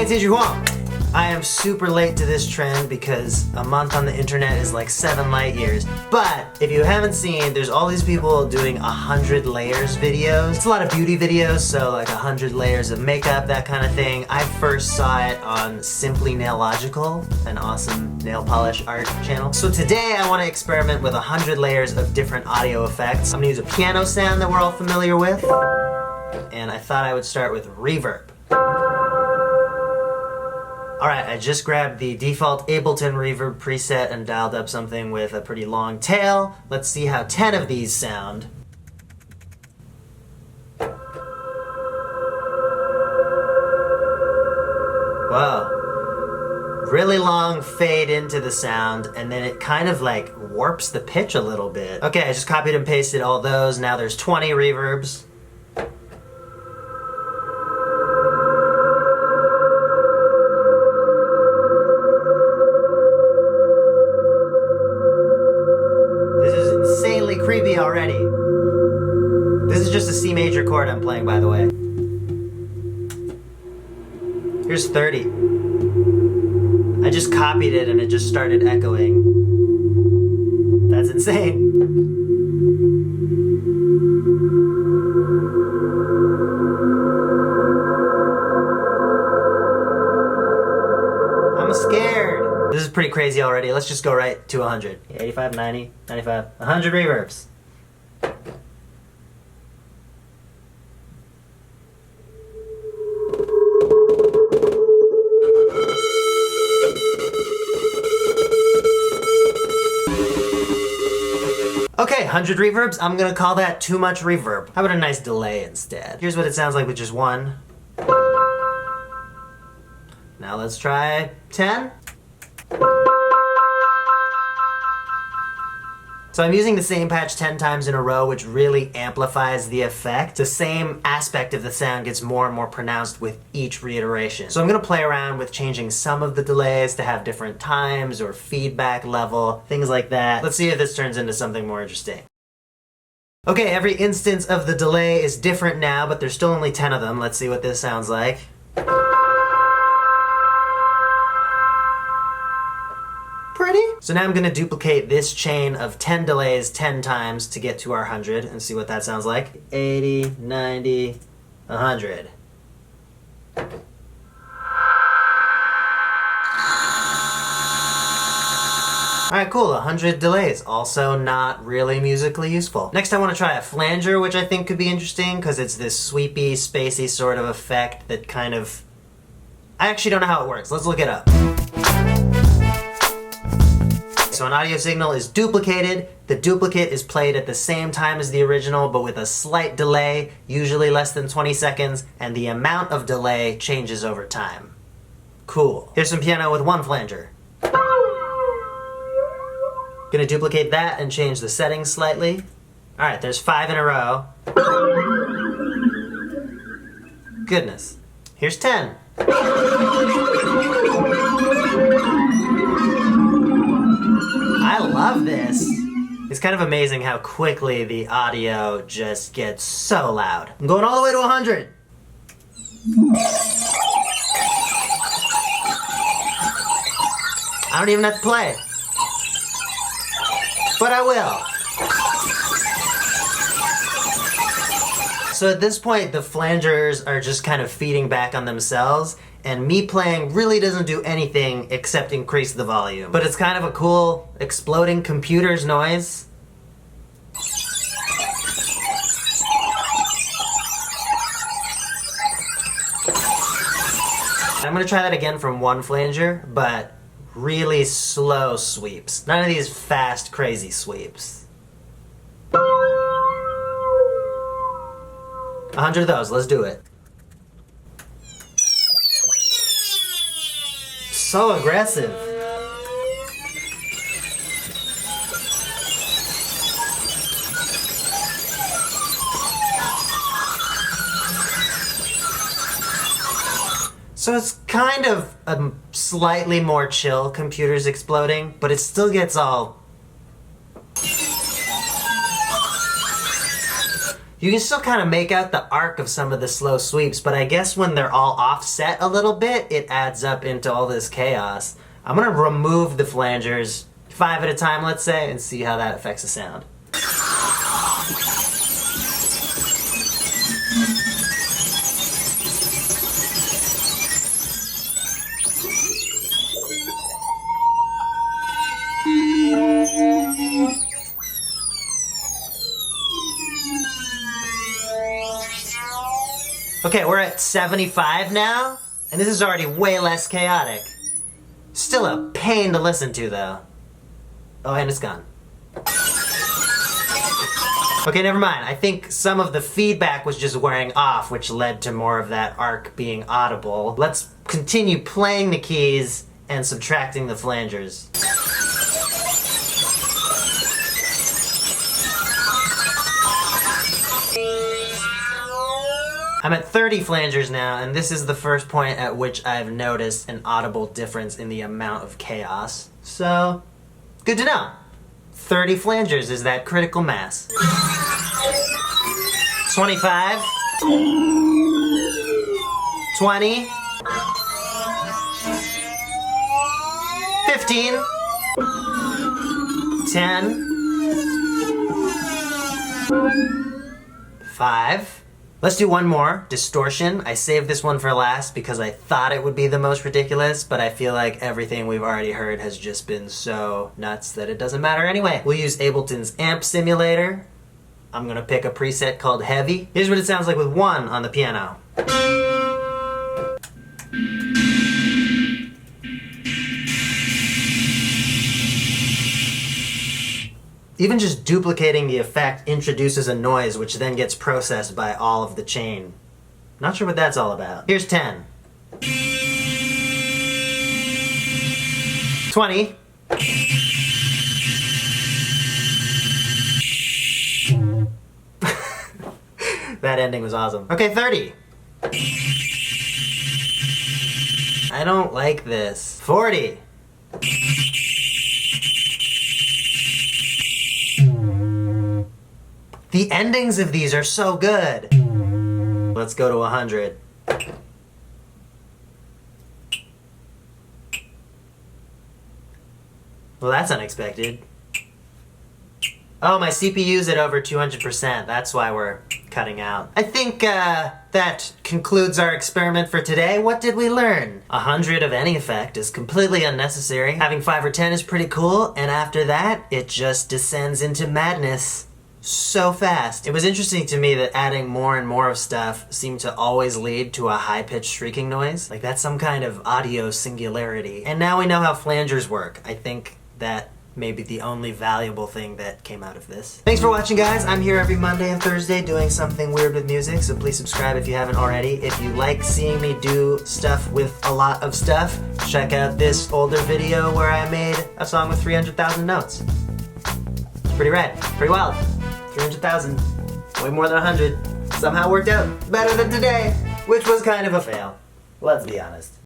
Hey, it's Huang. I am super late to this trend because a month on the internet is like 7 light years. But if you haven't seen, there's all these people doing 100 layers videos. It's a lot of beauty videos, so like 100 layers of makeup, that kind of thing. I first saw it on Simply Nailogical, an awesome nail polish art channel. So today I want to experiment with 100 layers of different audio effects. I'm gonna use a piano sound that we're all familiar with. And I thought I would start with reverb. Alright, I just grabbed the default Ableton Reverb preset and dialed up something with a pretty long tail. Let's see how 10 of these sound. Whoa. Really long fade into the sound, and then it kind of like warps the pitch a little bit. Okay, I just copied and pasted all those. Now there's 20 reverbs. Creepy already. This is just a C major chord I'm playing, by the way. Here's 30. I just copied it and it just started echoing. That's insane. I'm scared. This is pretty crazy already. Let's just go right to 100. 85, 90, 95, 100 reverbs. Okay, 100 reverbs. I'm gonna call that too much reverb. How about a nice delay instead? Here's what it sounds like with just one. Now let's try 10. So I'm using the same patch 10 times in a row, which really amplifies the effect. The same aspect of the sound gets more and more pronounced with each reiteration. So I'm gonna play around with changing some of the delays to have different times or feedback level, things like that. Let's see if this turns into something more interesting. Okay, every instance of the delay is different now, but there's still only 10 of them. Let's see what this sounds like. Pretty. So now I'm gonna duplicate this chain of 10 delays 10 times to get to our 100 and see what that sounds like. 80, 90, 100. Alright, cool, 100 delays. Also not really musically useful. Next I want to try a flanger, which I think could be interesting because it's this sweepy, spacey sort of effect that kind of... I actually don't know how it works. Let's look it up. So an audio signal is duplicated. The duplicate is played at the same time as the original, but with a slight delay, usually less than 20 seconds, and the amount of delay changes over time. Cool. Here's some piano with one flanger. Gonna duplicate that and change the settings slightly. Alright, there's 5 in a row. Goodness. Here's 10. I love this. It's kind of amazing how quickly the audio just gets so loud. I'm going all the way to 100. I don't even have to play. But I will. So at this point, the flangers are just kind of feeding back on themselves, and me playing really doesn't do anything except increase the volume. But it's kind of a cool exploding computer's noise. I'm gonna try that again from one flanger, but really slow sweeps. None of these fast, crazy sweeps. 100 of those, let's do it. So aggressive. So it's kind of a slightly more chill computer's exploding, but it still gets all You can still kind of make out the arc of some of the slow sweeps, but I guess when they're all offset a little bit, it adds up into all this chaos. I'm gonna remove the flangers, 5 at a time, let's say, and see how that affects the sound. Okay, we're at 75 now, and this is already way less chaotic. Still a pain to listen to, though. Oh, and it's gone. Okay, never mind. I think some of the feedback was just wearing off, which led to more of that arc being audible. Let's continue playing the keys and subtracting the flangers. I'm at 30 flangers now, and this is the first point at which I've noticed an audible difference in the amount of chaos. So, good to know. 30 flangers is that critical mass. 25. 20. 15. 10. 5. Let's do one more, Distortion. I saved this one for last because I thought it would be the most ridiculous, but I feel like everything we've already heard has just been so nuts that it doesn't matter anyway. We'll use Ableton's amp simulator. I'm gonna pick a preset called Heavy. Here's what it sounds like with 1 on the piano. Even just duplicating the effect introduces a noise which then gets processed by all of the chain. Not sure what that's all about. Here's 10. 20. That ending was awesome. Okay, 30. I don't like this. 40. The endings of these are so good. Let's go to 100. Well, that's unexpected. Oh, my CPU's at over 200%. That's why we're cutting out. I think that concludes our experiment for today. What did we learn? 100 of any effect is completely unnecessary. Having 5 or 10 is pretty cool, and after that, it just descends into madness so fast. It was interesting to me that adding more and more of stuff seemed to always lead to a high-pitched shrieking noise. Like that's some kind of audio singularity. And now we know how flangers work. I think that may be the only valuable thing that came out of this. Thanks for watching, guys. I'm here every Monday and Thursday doing something weird with music, so please subscribe if you haven't already. If you like seeing me do stuff with a lot of stuff, check out this older video where I made a song with 300,000 notes. It's pretty rad, pretty wild. 300,000, way more than 100. Somehow worked out better than today, which was kind of a fail. Let's be honest.